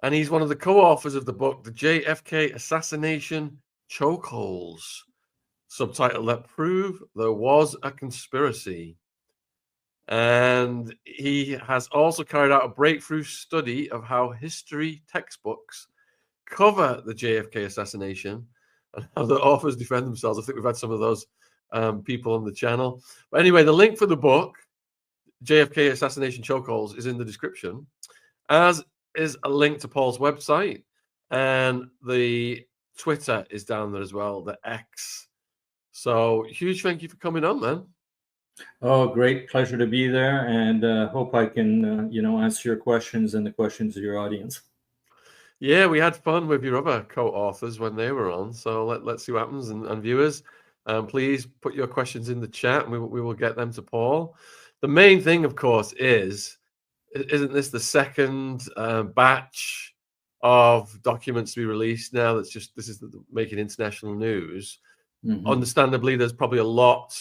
and he's one of the co-authors of the book, The JFK Assassination Chokeholds, subtitle That Prove There Was a Conspiracy. And he has also carried out a breakthrough study of how history textbooks cover the JFK assassination and how the authors defend themselves. I think we've had some of those people on the channel. But anyway, the link for the book, JFK Assassination Chokeholds, is in the description, as is a link to Paul's website, and the Twitter is down there as well, the X. So huge thank you for coming on, man. Oh, great pleasure to be there, and hope I can, answer your questions and the questions of your audience. Yeah, we had fun with your other co-authors when they were on. So let's see what happens. And viewers, please put your questions in the chat, and we will get them to Paul. The main thing, of course, isn't this the second batch of documents to be released now? This is making international news. Mm-hmm. Understandably, there's probably a lot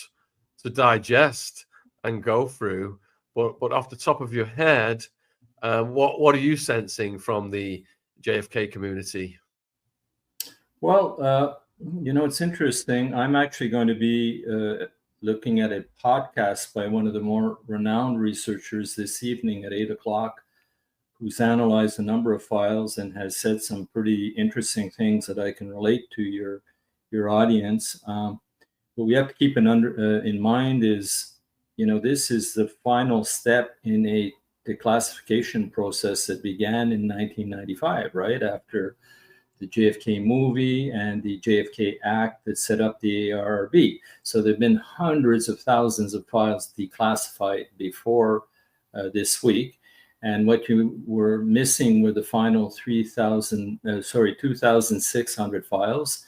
to digest and go through. But off the top of your head, what are you sensing from the JFK community? Well, it's interesting. I'm actually going to be looking at a podcast by one of the more renowned researchers this evening at 8:00, who's analyzed a number of files and has said some pretty interesting things that I can relate to your audience. What we have to keep in mind is, this is the final step in a declassification process that began in 1995, right after the JFK movie and the JFK Act that set up the ARRB. So there have been hundreds of thousands of files declassified before this week. And what you were missing were the final 2,600 files.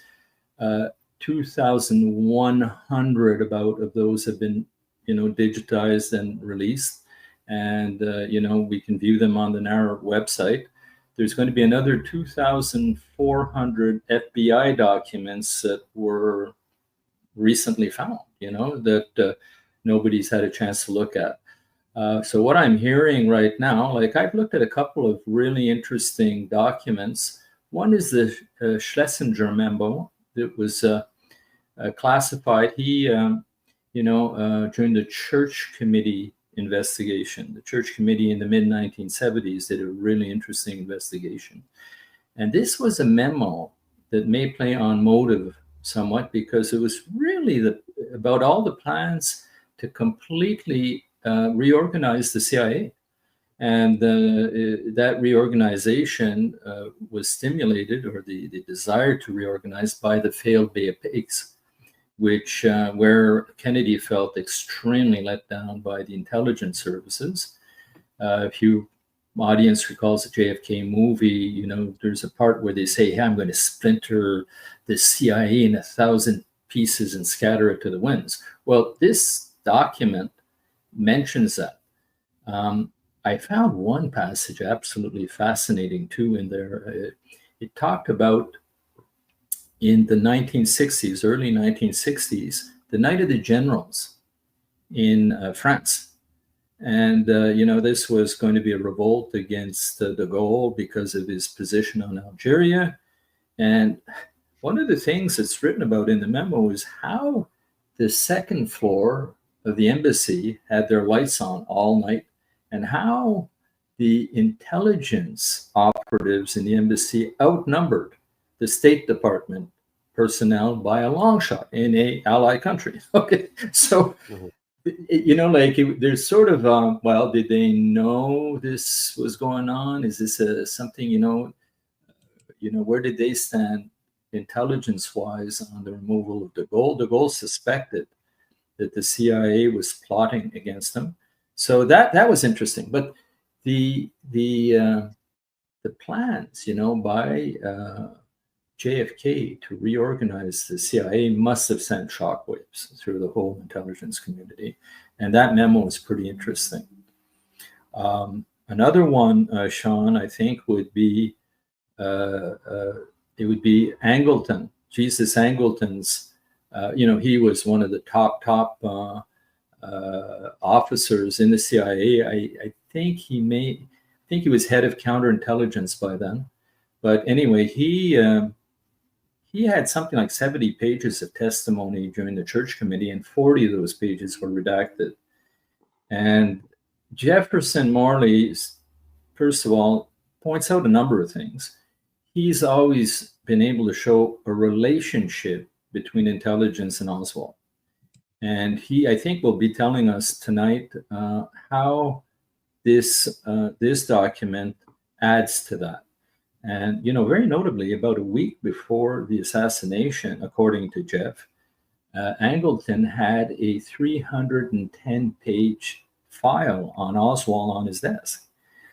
2,100 about of those have been, digitized and released. And, we can view them on the NARA website. There's going to be another 2,400 FBI documents that were recently found, that nobody's had a chance to look at. So what I'm hearing right now, I've looked at a couple of really interesting documents. One is the Schlesinger memo that was classified. He, during the Church Committee investigation. The Church Committee in the mid-1970s did a really interesting investigation. And this was a memo that may play on motive somewhat, because it was really about all the plans to completely reorganize the CIA. And that reorganization was stimulated, or the desire to reorganize, by the failed Bay of Pigs, which where Kennedy felt extremely let down by the intelligence services. If you audience recalls the JFK movie, there's a part where they say, hey, I'm going to splinter the CIA in 1,000 pieces and scatter it to the winds. Well, this document mentions that. I found one passage absolutely fascinating too in there. It talked about, in the 1960s, early 1960s, the Night of the Generals in France. And, this was going to be a revolt against de Gaulle because of his position on Algeria. And one of the things that's written about in the memo is how the second floor of the embassy had their lights on all night, and how the intelligence operatives in the embassy outnumbered the State Department personnel by a long shot in a allied country. Okay, so there's sort of well, did they know this was going on? Is this something where did they stand intelligence-wise on the removal of de Gaulle? De Gaulle suspected that the CIA was plotting against him, so that was interesting. But the plans, by JFK to reorganize the CIA must have sent shockwaves through the whole intelligence community. And that memo is pretty interesting. Another one, Sean, I think would be, it would be Angleton, Jesus Angleton's, he was one of the top officers in the CIA. I think he think he was head of counterintelligence by then. But anyway, he had something like 70 pages of testimony during the church committee, and 40 of those pages were redacted. And Jefferson Morley, first of all, points out a number of things. He's always been able to show a relationship between intelligence and Oswald. And he, I think, will be telling us tonight how this document adds to that. And, you know, very notably, about a week before the assassination, according to Jeff, Angleton had a 310-page file on Oswald on his desk.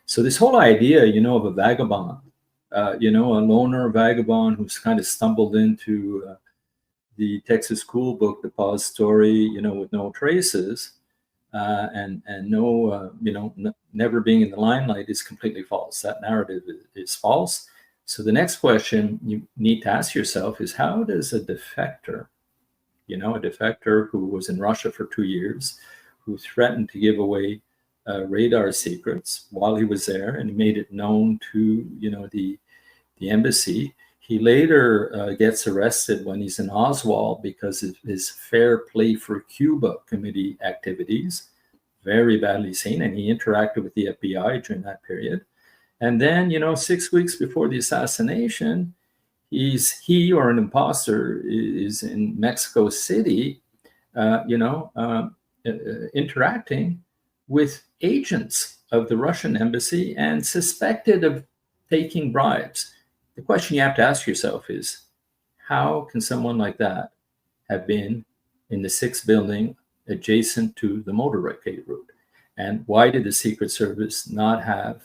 So this whole idea, you know, of a vagabond, you know, a loner vagabond who's kind of stumbled into the Texas School Book Depository, you know, with no traces and no, you know, never being in the limelight is completely false. That narrative is false. So the next question you need to ask yourself is, how does a defector, you know, a defector who was in Russia for 2 years, who threatened to give away radar secrets while he was there and made it known to, you know, the embassy. He later gets arrested when he's in Oswald because of his Fair Play for Cuba committee activities, very badly seen, and he interacted with the FBI during that period. And then, you know, 6 weeks before the assassination, he or an imposter is in Mexico City, you know, interacting with agents of the Russian embassy and suspected of taking bribes. The question you have to ask yourself is, how can someone like that have been in the 6th building adjacent to the motorcade route? And why did the Secret Service not have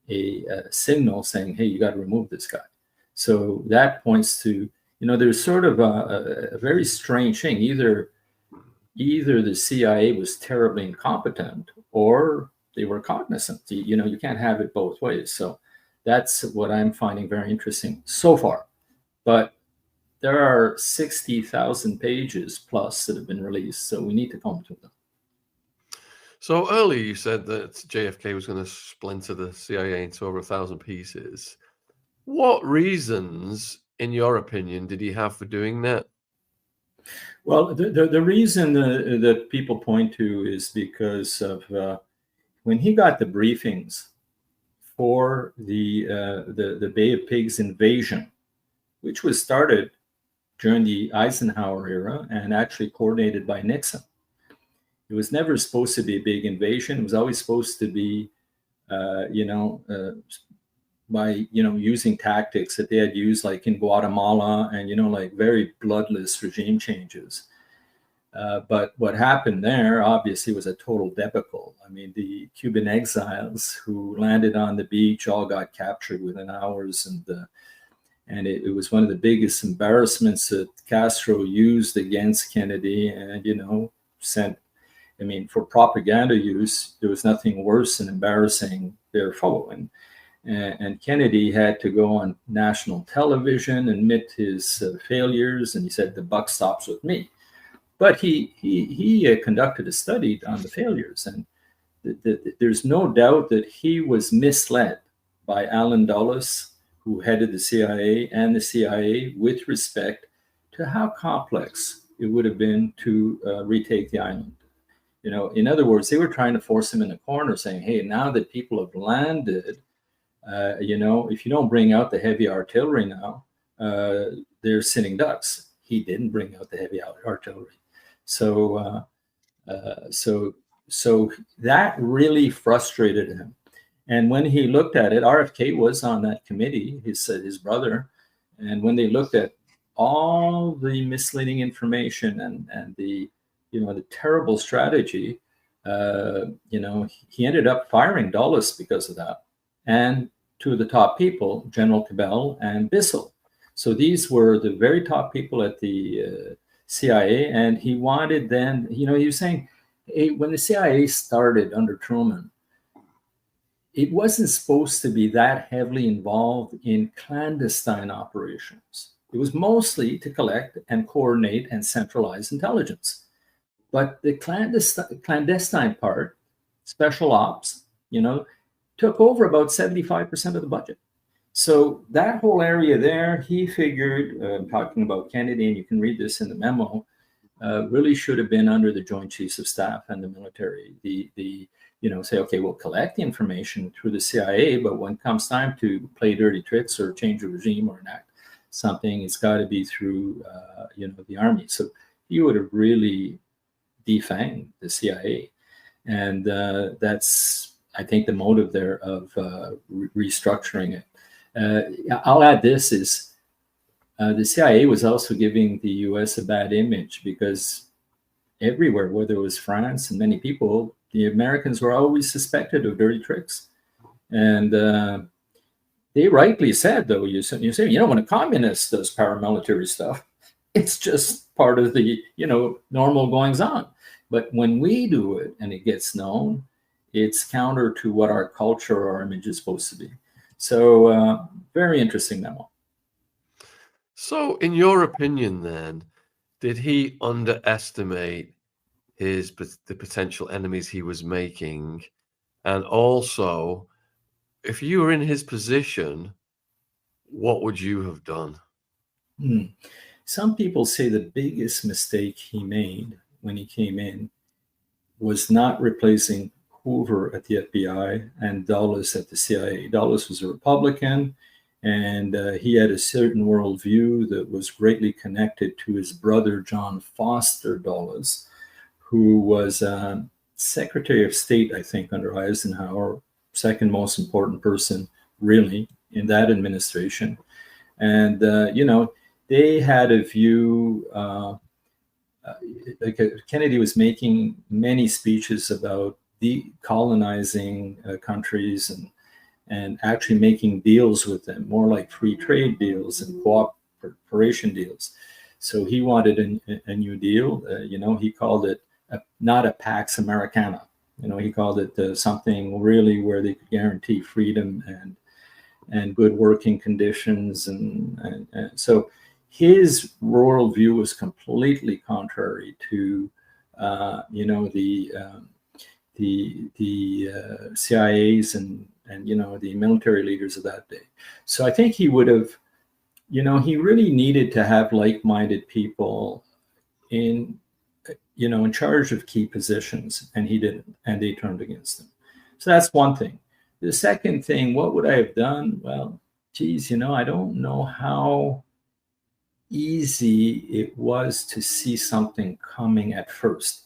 a signal saying, hey, you got to remove this guy? So that points to, you know, there's sort of a very strange thing. Either the CIA was terribly incompetent or they were cognizant. You know, you can't have it both ways. So that's what I'm finding very interesting so far. But there are 60,000 pages plus that have been released, so we need to come to them. So earlier you said that JFK was going to splinter the CIA into over 1,000 pieces. What reasons, in your opinion, did he have for doing that? Well, the reason that people point to is because of when he got the briefings for the Bay of Pigs invasion, which was started during the Eisenhower era and actually coordinated by Nixon. It was never supposed to be a big invasion. It was always supposed to be, you know, by, you know, using tactics that they had used like in Guatemala and, you know, like very bloodless regime changes. But what happened there, obviously, was a total debacle. I mean, the Cuban exiles who landed on the beach all got captured within hours, and it was one of the biggest embarrassments that Castro used against Kennedy, and, you know, sent. I mean, for propaganda use, there was nothing worse than embarrassing their foe. And Kennedy had to go on national television, admit his failures, and he said, the buck stops with me. But he conducted a study on the failures, and there's no doubt that he was misled by Allen Dulles, who headed the CIA, and the CIA with respect to how complex it would have been to retake the island. You know, in other words, they were trying to force him in a corner, saying, hey, now that people have landed, you know, if you don't bring out the heavy artillery now, they're sitting ducks. He didn't bring out the heavy artillery. So that really frustrated him. And when he looked at it, RFK was on that committee, his brother. And when they looked at all the misleading information and the, you know, the terrible strategy, you know, he ended up firing Dulles because of that. And two of the top people, General Cabell and Bissell. So these were the very top people at the CIA, and he wanted then, you know, he was saying, hey, when the CIA started under Truman, it wasn't supposed to be that heavily involved in clandestine operations. It was mostly to collect and coordinate and centralize intelligence. But the clandestine part, special ops, you know, took over about 75% of the budget. So that whole area there, he figured, talking about Kennedy, and you can read this in the memo, really should have been under the Joint Chiefs of Staff and the military. Say, okay, we'll collect the information through the CIA, but when it comes time to play dirty tricks or change a regime or enact something, it's got to be through, the Army. So he would have really defanged the CIA. And that's, I think, the motive there of restructuring it. I'll add this is the CIA was also giving the US a bad image, because everywhere, whether it was France and many people, the Americans were always suspected of dirty tricks. And they rightly said, though, you say, when a communist does paramilitary stuff, it's just part of the, normal goings on. But when we do it and it gets known, it's counter to what our culture or our image is supposed to be. So very interesting memo. So in your opinion then, did he underestimate the potential enemies he was making? And also, if you were in his position, what would you have done? Some people say the biggest mistake he made when he came in was not replacing Hoover at the FBI and Dulles at the CIA. Dulles was a Republican, and he had a certain worldview that was greatly connected to his brother, John Foster Dulles, who was Secretary of State, I think, under Eisenhower, second most important person, really, in that administration. And, they had a view, Kennedy was making many speeches about decolonizing countries and actually making deals with them, more like free trade deals and cooperation deals. So he wanted a new deal. He called it not a Pax Americana. He called it something really where they could guarantee freedom and good working conditions. And so his worldview was completely contrary to, the CIA's and the military leaders of that day. So I think he would have, he really needed to have like-minded people in charge of key positions, and he didn't, and they turned against him. So that's one thing. The second thing, what would I have done? Well, geez, I don't know how easy it was to see something coming at first.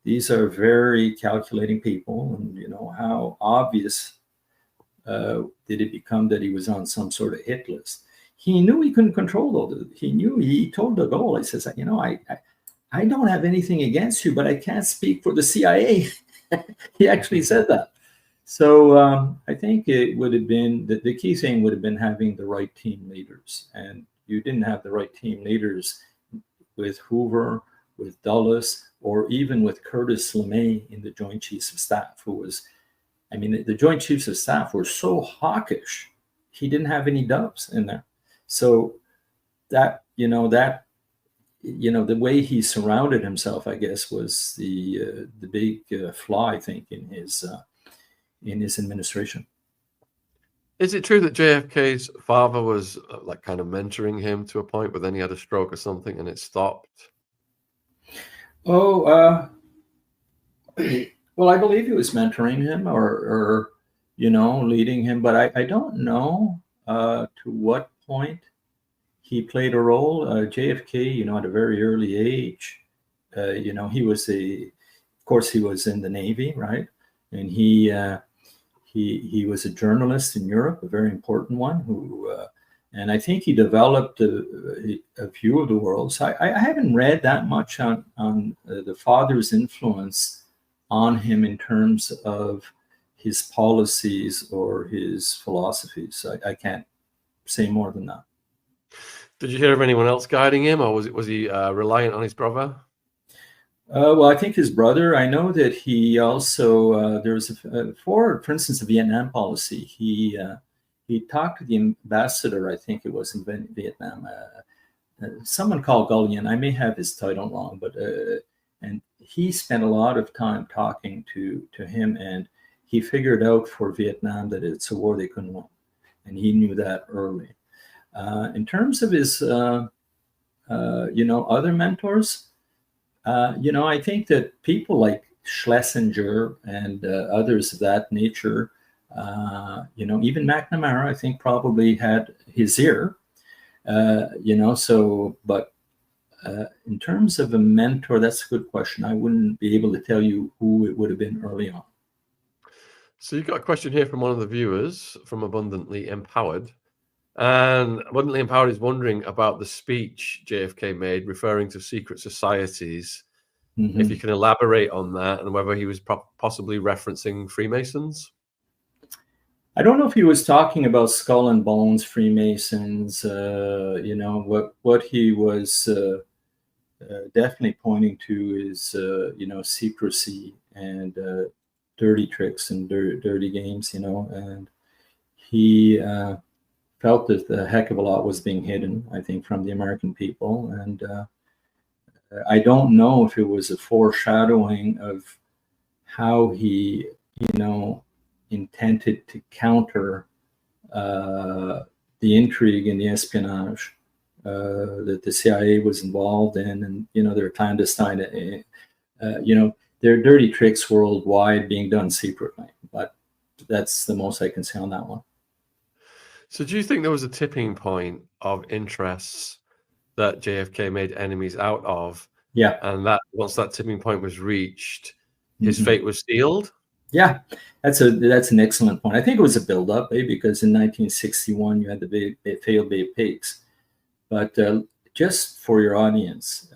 These are very calculating people, and how obvious did it become that he was on some sort of hit list? He knew he couldn't control those. He told de Gaulle, he says, I don't have anything against you, but I can't speak for the CIA. He actually said that. So I think it would have been, the key thing would have been having the right team leaders. And you didn't have the right team leaders with Hoover, with Dulles, or even with Curtis LeMay in the Joint Chiefs of Staff, who was, the Joint Chiefs of Staff were so hawkish, he didn't have any doves in there. So the way he surrounded himself, I guess, was the big flaw, I think, in his administration. Is it true that JFK's father was kind of mentoring him to a point, but then he had a stroke or something and it stopped? Well, I believe he was mentoring him or leading him, but I don't know to what point he played a role. JFK, at a very early age, he was of course, he was in the Navy, right? And he was a journalist in Europe, a very important one, and I think he developed a view of the world. So I haven't read that much on the father's influence on him in terms of his policies or his philosophies. I can't say more than that. Did you hear of anyone else guiding him, or was he reliant on his brother? Well, I think his brother. I know that he also there was for instance, the Vietnam policy. He talked to the ambassador. I think it was in Vietnam. Someone called Gullion. I may have his title wrong, but and he spent a lot of time talking to him, and he figured out for Vietnam that it's a war they couldn't win, and he knew that early. In terms of his, other mentors, I think that people like Schlesinger and others of that nature, even McNamara, I think probably had his ear, but in terms of a mentor, that's a good question. I wouldn't be able to tell you who it would have been early on. So you've got a question here from one of the viewers from Abundantly Empowered. And Abundantly Empowered is wondering about the speech JFK made referring to secret societies. Mm-hmm. If you can elaborate on that and whether he was possibly referencing Freemasons. I don't know if he was talking about Skull and Bones, Freemasons. What he was definitely pointing to is, secrecy and dirty tricks and dirty games, and he felt that a heck of a lot was being hidden, I think, from the American people. And I don't know if it was a foreshadowing of how he, intended to counter the intrigue and the espionage that the CIA was involved in, and their clandestine, their dirty tricks worldwide being done secretly. But that's the most I can say on that one. So, do you think there was a tipping point of interests that JFK made enemies out of? Yeah. And that once that tipping point was reached, his fate was sealed? Yeah, that's an excellent point. I think it was a build-up, because in 1961 you had the failed Bay of Pigs. But just for your audience,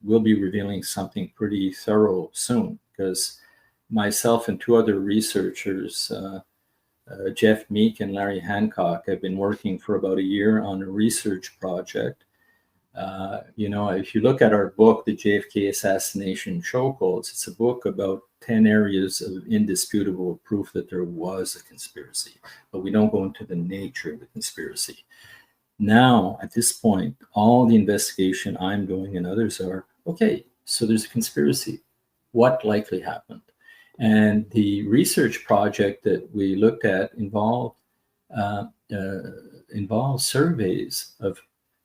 we'll be revealing something pretty thorough soon, because myself and two other researchers, Jeff Meek and Larry Hancock, have been working for about a year on a research project. If you look at our book, the JFK Assassination Chokeholds, it's a book about 10 areas of indisputable proof that there was a conspiracy, but we don't go into the nature of the conspiracy. Now, at this point, all the investigation I'm doing and others are, okay, so there's a conspiracy. What likely happened? And the research project that we looked at involved surveys of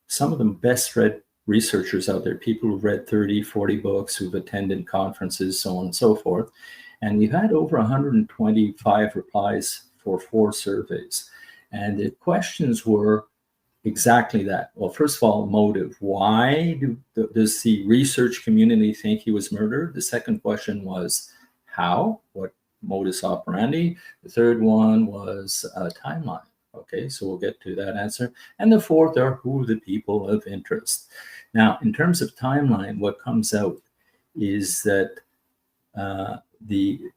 some of the best read researchers out there, people who've read 30, 40 books, who've attended conferences, so on and so forth. And we've had over 125 replies for 4 surveys. And the questions were exactly that. Well, first of all, motive. Why does the research community think he was murdered? The second question was how? What modus operandi? The third one was a timeline. Okay, so we'll get to that answer. And the fourth are who are the people of interest. Now, in terms of timeline, what comes out is that the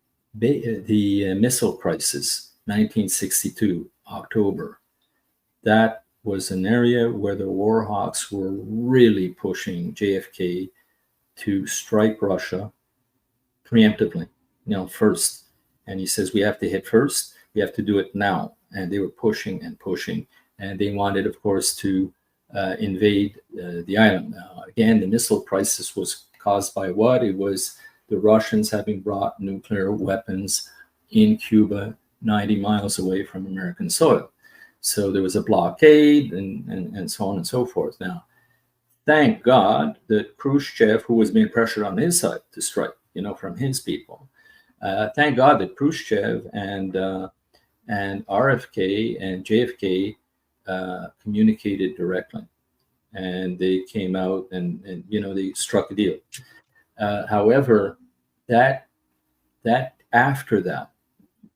missile crisis, 1962, October, that was an area where the war hawks were really pushing JFK to strike Russia preemptively, first. And he says, we have to hit first. We have to do it now. And they were pushing and pushing. And they wanted, of course, to invade the island. Now, again, the missile crisis was caused by what? It was the Russians having brought nuclear weapons in Cuba 90 miles away from American soil. So there was a blockade and so on and so forth. Now, thank God that Khrushchev, who was being pressured on his side to strike, from his people, thank God that Khrushchev and RFK and JFK communicated directly, and they came out and they struck a deal. However, that after that,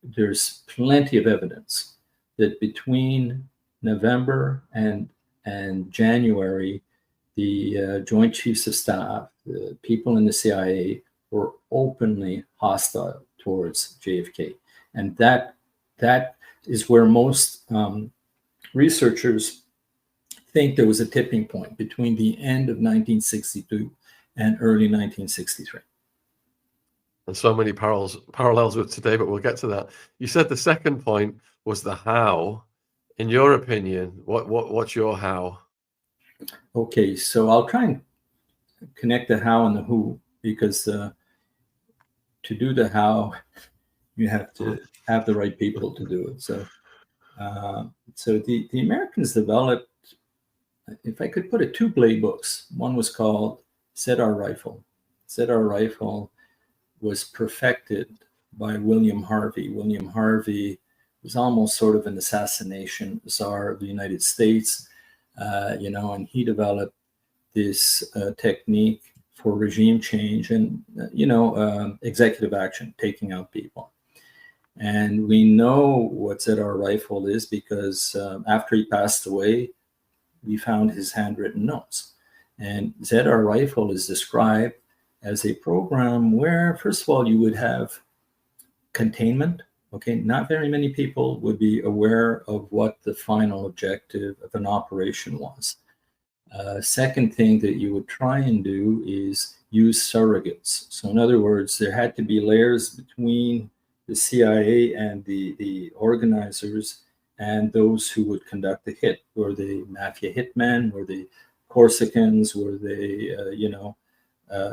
there's plenty of evidence that between November and January, the Joint Chiefs of Staff, the people in the CIA, were openly hostile towards JFK, and that is where most researchers think there was a tipping point between the end of 1962 and early 1963. And so many parallels with today, but we'll get to that. You said the second point was the how. In your opinion, what's your how? Okay, so I'll try and connect the how and the who, because to do the how, You have to have the right people to do it. So the Americans developed, if I could put it, two playbooks. One was called ZR Rifle. ZR Rifle was perfected by William Harvey. William Harvey was almost sort of an assassination czar of the United States, and he developed this technique for regime change and, executive action, taking out people. And we know what ZR Rifle is because after he passed away, we found his handwritten notes. And ZR Rifle is described as a program where, first of all, you would have containment. Okay, not very many people would be aware of what the final objective of an operation was. Second thing that you would try and do is use surrogates. So in other words, there had to be layers between the CIA and the organizers and those who would conduct the hit. Were they mafia hitmen? Were they Corsicans? Were they,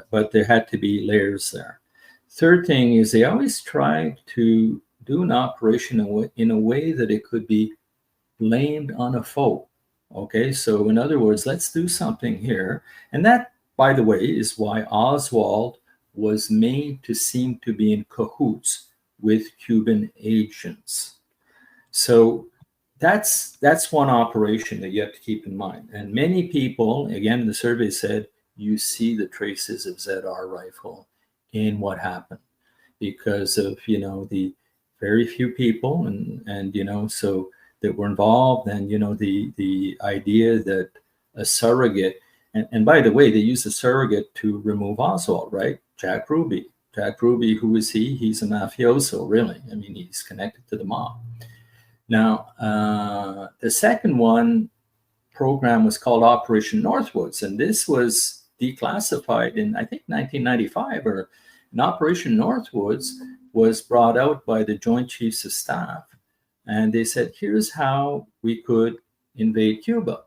but there had to be layers there. Third thing is they always tried to do an operation in a way that it could be blamed on a foe. Okay, so in other words, let's do something here. And that, by the way, is why Oswald was made to seem to be in cahoots with Cuban agents. So that's one operation that you have to keep in mind. And many people, again, the survey said, you see the traces of ZR Rifle in what happened because of, the very few people and so that were involved, and the idea that a surrogate, and by the way, they used a surrogate to remove Oswald, right? Jack Ruby, who is he? He's a mafioso, really. I mean, he's connected to the mob. Now, the second program was called Operation Northwoods, and this was declassified in, I think, 1995, or an Operation Northwoods was brought out by the Joint Chiefs of Staff. And they said, here's how we could invade Cuba.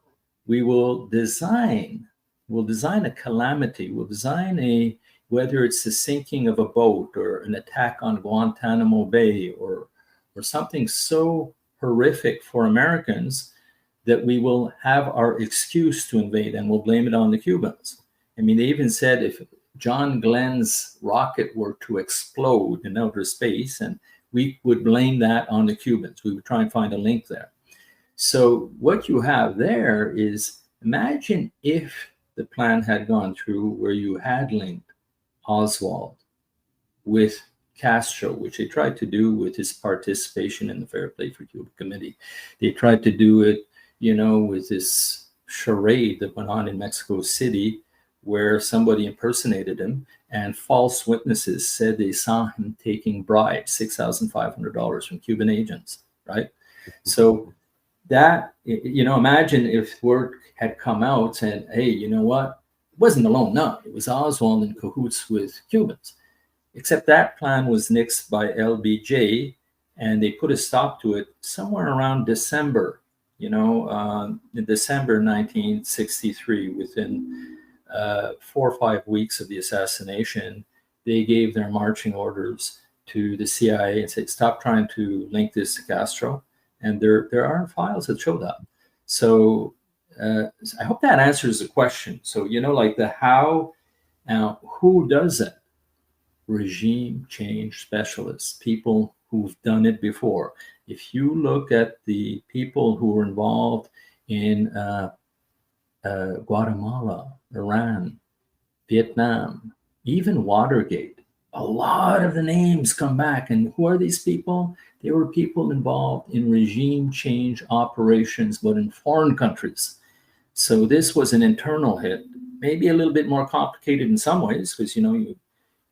We'll design a calamity. We'll design whether it's the sinking of a boat or an attack on Guantanamo Bay or something so horrific for Americans that we will have our excuse to invade and we'll blame it on the Cubans. I mean, they even said if John Glenn's rocket were to explode in outer space, and we would blame that on the Cubans. We would try and find a link there. So what you have there is, imagine if the plan had gone through where you had linked Oswald with Castro, which they tried to do with his participation in the Fair Play for Cuba Committee. They tried to do it, with this charade that went on in Mexico City, where somebody impersonated him and false witnesses said they saw him taking bribes, $6,500 from Cuban agents, right? So that, imagine if word had come out saying, hey, you know what? It wasn't the lone nut. It was Oswald in cahoots with Cubans. Except that plan was nixed by LBJ, and they put a stop to it somewhere around December, in December 1963, within 4 or 5 weeks of the assassination. They gave their marching orders to the CIA and said, stop trying to link this to Castro. And there are files that show that. So I hope that answers the question. So, like the how, now who does it? Regime change specialists, people who've done it before. If you look at the people who were involved in Guatemala, Iran, Vietnam, even Watergate, a lot of the names come back. And who are these people? They were people involved in regime change operations, but in foreign countries. So this was an internal hit, maybe a little bit more complicated in some ways, because, you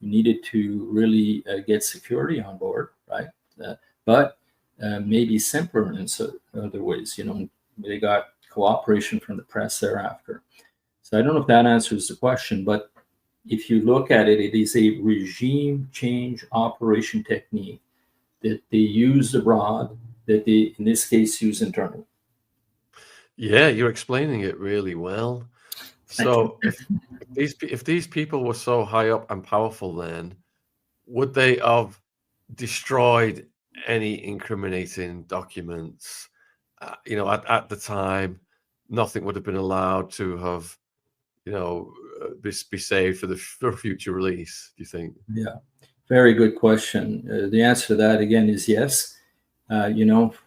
needed to really get security on board, right? But maybe simpler in other ways. They got cooperation from the press thereafter. So I don't know if that answers the question, but if you look at it, it is a regime change operation technique that they use abroad, that they, in this case, use internally. Yeah, you're explaining it really well. So if these people were so high up and powerful, then would they have destroyed any incriminating documents. At the time, nothing would have been allowed to have, be saved for future release. Do you think? Yeah, very good question. The answer to that again is yes.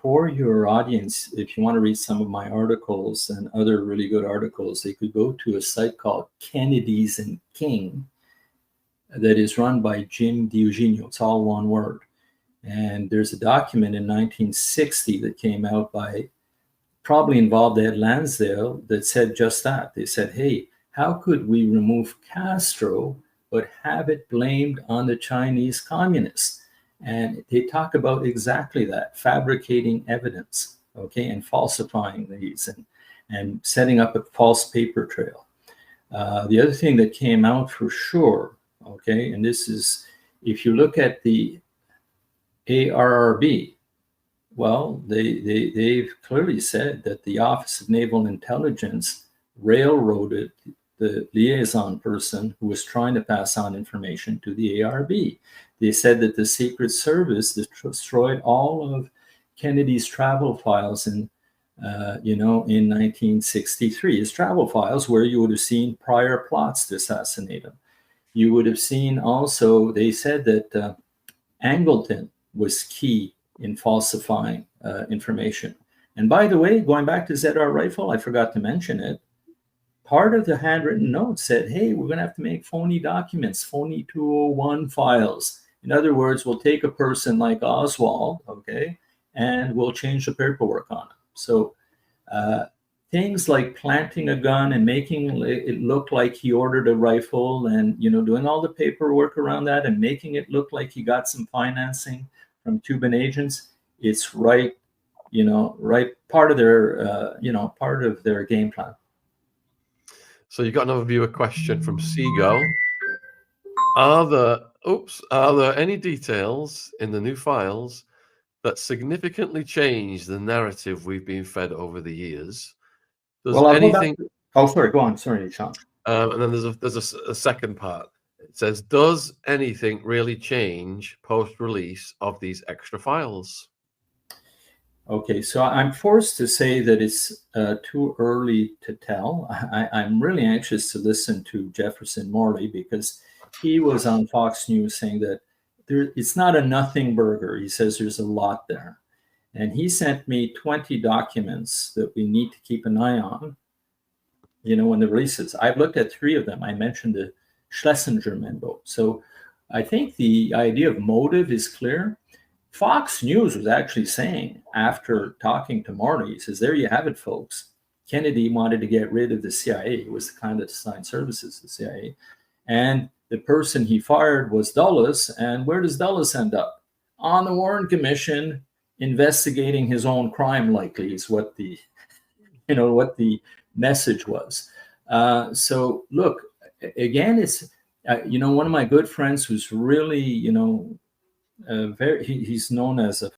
For your audience, if you want to read some of my articles and other really good articles, they could go to a site called Kennedys and King that is run by Jim DiEugenio. It's all one word. And there's a document in 1960 that came out by, probably involved Ed Lansdale, that said just that. They said, hey, how could we remove Castro but have it blamed on the Chinese communists? And they talk about exactly that, fabricating evidence, okay, and falsifying these and setting up a false paper trail. The other thing that came out for sure, okay, and this is, if you look at the ARRB, well, they've clearly said that the Office of Naval Intelligence railroaded the liaison person who was trying to pass on information to the ARB. They said that the Secret Service destroyed all of Kennedy's travel files in 1963. His travel files, where you would have seen prior plots to assassinate him. You would have seen also, they said that Angleton was key in falsifying information. And by the way, going back to ZR Rifle, I forgot to mention it. Part of the handwritten note said, hey, we're going to have to make phony documents, phony 201 files. In other words, we'll take a person like Oswald, okay, and we'll change the paperwork on him. So things like planting a gun and making it look like he ordered a rifle and, doing all the paperwork around that and making it look like he got some financing from Cuban agents, it's right part of their, part of their game plan. So you got another viewer question from Seagull. Are there any details in the new files that significantly change the narrative we've been fed over the years? Well, I'll go back. Oh, sorry. Go on. Sorry, Sean. And then there's a second part. It says, does anything really change post-release of these extra files? Okay, so I'm forced to say that it's too early to tell. I'm really anxious to listen to Jefferson Morley because he was on Fox News saying that it's not a nothing burger. He says there's a lot there. And he sent me 20 documents that we need to keep an eye on, when the releases. I've looked at 3 of them. I mentioned the Schlesinger memo. So I think the idea of motive is clear. Fox News was actually saying, after talking to Morley, he says, there you have it, folks. Kennedy wanted to get rid of the CIA. It was the clandestine services, the CIA. And the person he fired was Dulles. And where does Dulles end up? On the Warren Commission, investigating his own crime, likely, is what the, what the message was. So look, again, it's, one of my good friends who's really, he's known as a